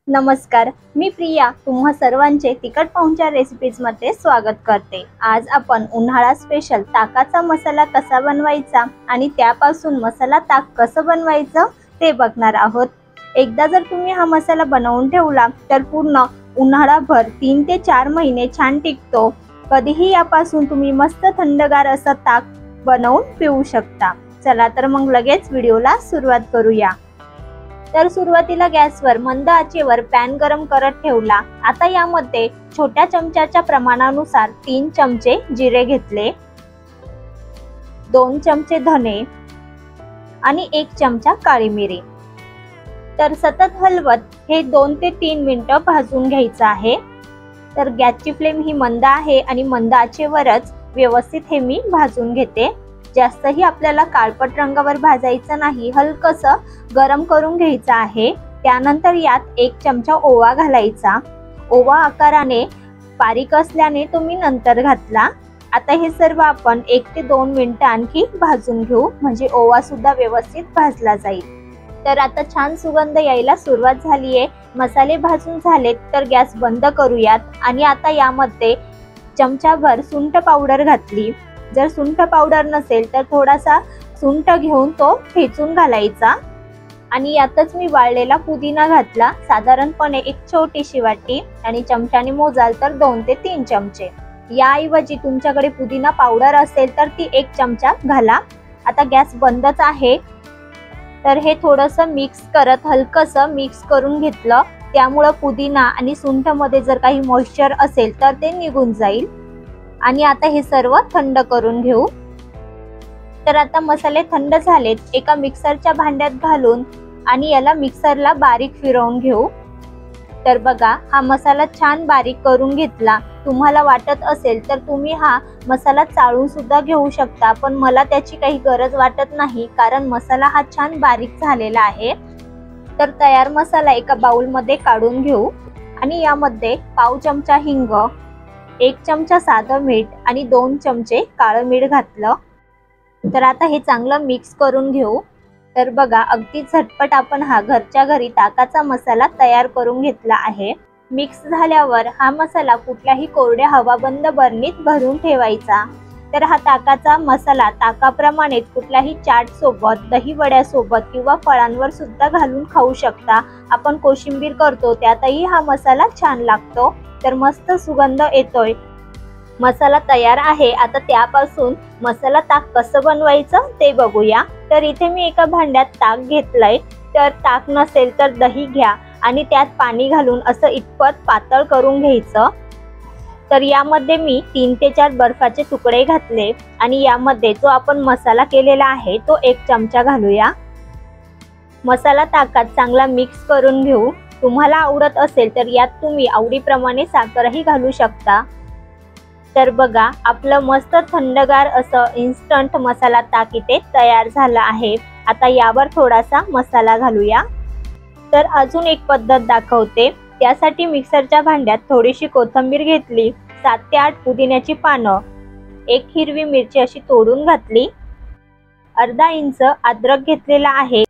नमस्कार, मी प्रिया तुम्हा सर्वांचे तिखट पाहुणचार रेसिपीजमध्ये स्वागत करते। आज आपण उन्हाळा स्पेशल ताकाचा मसाला कसा बनवायचा आणि त्यापासून मसाला ताक कसं बनवायचं ते बघणार आहोत। एकदा जर तुम्ही हा मसाला बनवून ठेवला तर पूर्ण उन्हाळाभर 3 ते 4 महिने छान टिकतो। कधीही यापासून तुम्ही मस्त थंडगार असं ताक बनवून पिऊ शकता। चला तर मग लगेच व्हिडिओला सुरुवात करूया। तर सुरुवातीला गॅसवर मंद आचेवर पॅन गरम करत ठेवला। आता यामध्ये छोट्या चमच्याच्या प्रमाणानुसार 3 चमचे जिरे घेतले, 2 चमचे धने आणि 1 चमचा काळी मिरी। तर सतत हलवत हे 2 ते 3 मिनिटं भाजून घ्यायचं आहे। तर गॅसची फ्लेम ही मंद आहे आणि मंद आचेवरच व्यवस्थित हे मी भाजून घेते। जास्तही आपल्याला काळपट रंगावर भाजायचं नाही, हलकसं गरम करून घ्यायचं आहे। त्यानंतर यात 1 चमचा ओवा घालायचा। ओवा आकाराने बारीक असल्याने तो मी नंतर घातला। आता हे सर्व आपण 1 ते 2 मिनिटं आणखी भाजून घेऊ, म्हणजे ओवा सुद्धा व्यवस्थित भाजला जाईल। तर आता छान सुगंध यायला सुरुवात झाली आहे। मसाले भाजून झालेत तर गॅस बंद करूयात आणि आता यामध्ये चमचाभर सुंठ पावडर घातली। जर सुंठ पावडर नसेल तर थोडासा सुंठ घेऊन तो ठेचून घालायचा आणि यातच मी वाळलेला पुदिना घातला, साधारणपणे 1 छोटीशी वाटी, आणि चमच्याने मोजाल तर 2 ते 3 चमचे। याऐवजी तुमच्याकडे पुदिना पावडर असेल तर ती 1 चमचा घाला। आता गॅस बंदच आहे। तर हे थोडंसं मिक्स करत हलकसं मिक्स करून घेतलं, त्यामुळे पुदिना आणि सुंठ मध्ये जर काही मॉइश्चर असेल तर ते निघून जाईल। आणि आता हे सर्व थंड करून घेऊ। तर आता मसाले थंड झालेत, एका मिक्सरच्या भांड्यात घालून आणि याला मिक्सरला बारीक फिरवून घेऊ। तर बघा, हा मसाला छान बारीक करून घेतला। तुम्हाला वाटत असेल तर तुम्ही हा मसाला चाळून सुद्धा घेऊ शकता, पण मला त्याची काही गरज वाटत नाही, कारण मसाला हा छान बारीक झालेला आहे। तर तयार मसाला एका बाउल मध्ये काढून घेऊ आणि यामध्ये पाव चमचा हिंग, 1 चमचा साधं मीठ आणि 2 चमचे काळं मीठ घातलं। तर आता हे चांगलं मिक्स करून घेऊ। तर बघा, अगदी झटपट आपण हा घरच्या घरी ताकाचा मसाला तयार करून घेतला आहे। मिक्स झाल्यावर हा मसाला कुठल्याही कोरड्या हवाबंद बरणीत भरून ठेवायचा। तर हा ताकाचा मसाला ताकाप्रमाणे कुठल्याही चाट सोबत, दही वड्यासोबत किंवा फळांवर सुद्धा घालून खाऊ शकता। आपण कोशिंबीर करतो त्यातही हा मसाला छान लागतो। तर मस्त सुगंध येतोय। मसाला तयार आहे। आता त्यापासून मसाला ताक कसं बनवायचं ते बघूया। तर इथे मी एका भांड्यात ताक घेतलंय। तर ताक नसेल तर दही घ्या आणि त्यात पाणी घालून असं इतपत पातळ करून घ्यायचं। तर यामध्ये मी 3 ते 4 बर्फाचे तुकडे घातले आणि यामध्ये जो आपण मसाला केलेला आहे तो 1 चमचा घालूया। मसाला ताकात चांगला मिक्स करून घेऊ। तुम्हाला आवडत असेल तर यात तुम्ही आवडीप्रमाणे साखरही घालू शकता। तर बघा, आपलं मस्त थंडगार असं इन्स्टंट मसाला ताक इथे तयार झालं आहे। आता यावर थोडासा मसाला घालूया। तर अजून एक पद्धत दाखवते। त्यासाठी मिक्सरच्या भांड्यात थोडीशी कोथिंबीर घेतली, 7 ते 8 पुदिन्याची पानं, 1 हिरवी मिरची अशी तोडून घातली, अर्धा इंच अद्रक घेतलेला आहे।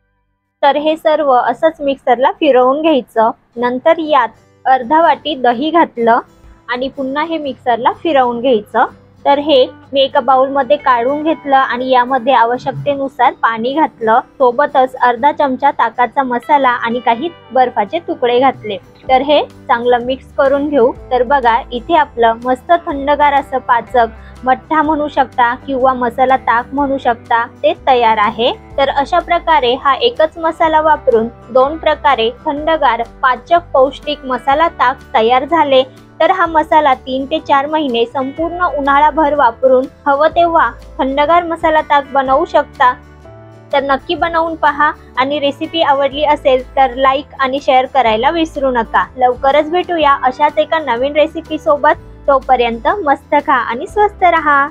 तर हे सर्व असंच मिक्सरला फिरवून घ्यायचं। नंतर यात अर्धा वाटी दही घातलं आणि पुन्हा हे मिक्सरला फिरवून घ्यायचं। तर हे मी एका बाउल मध्ये काढून घेतलं आणि यामध्ये आवश्यकतेनुसार पाणी घातलं, सोबतच अर्धा चमचा ताकाचा मसाला आणि काही बर्फाचे तुकडे घातले। तर हे चांगलं मिक्स करून घेऊ। तर बघा, इथे आपलं मस्त थंडगार असं पाचक, मठ्ठा म्हणू शकता किंवा मसाला ताक म्हणू शकता, ते तयार आहे। तर अशा प्रकारे हा एकच मसाला वापरून 2 प्रकारे थंडगार पाचक पौष्टिक मसाला ताक तयार झाले। तर हा मसाला 3 ते 4 महिने संपूर्ण उन्हाळाभर वापरून हवं तेव्हा थंडगार मसाला ताक बनवू शकता। तर नक्की बनवून पहा आणि रेसिपी आवडली असेल तर लाईक आणि शेअर करायला विसरू नका। लवकरच भेटूया अशाच एका नवीन रेसिपी सोबत। तोपर्यंत मस्त खा आणि स्वस्त रहा।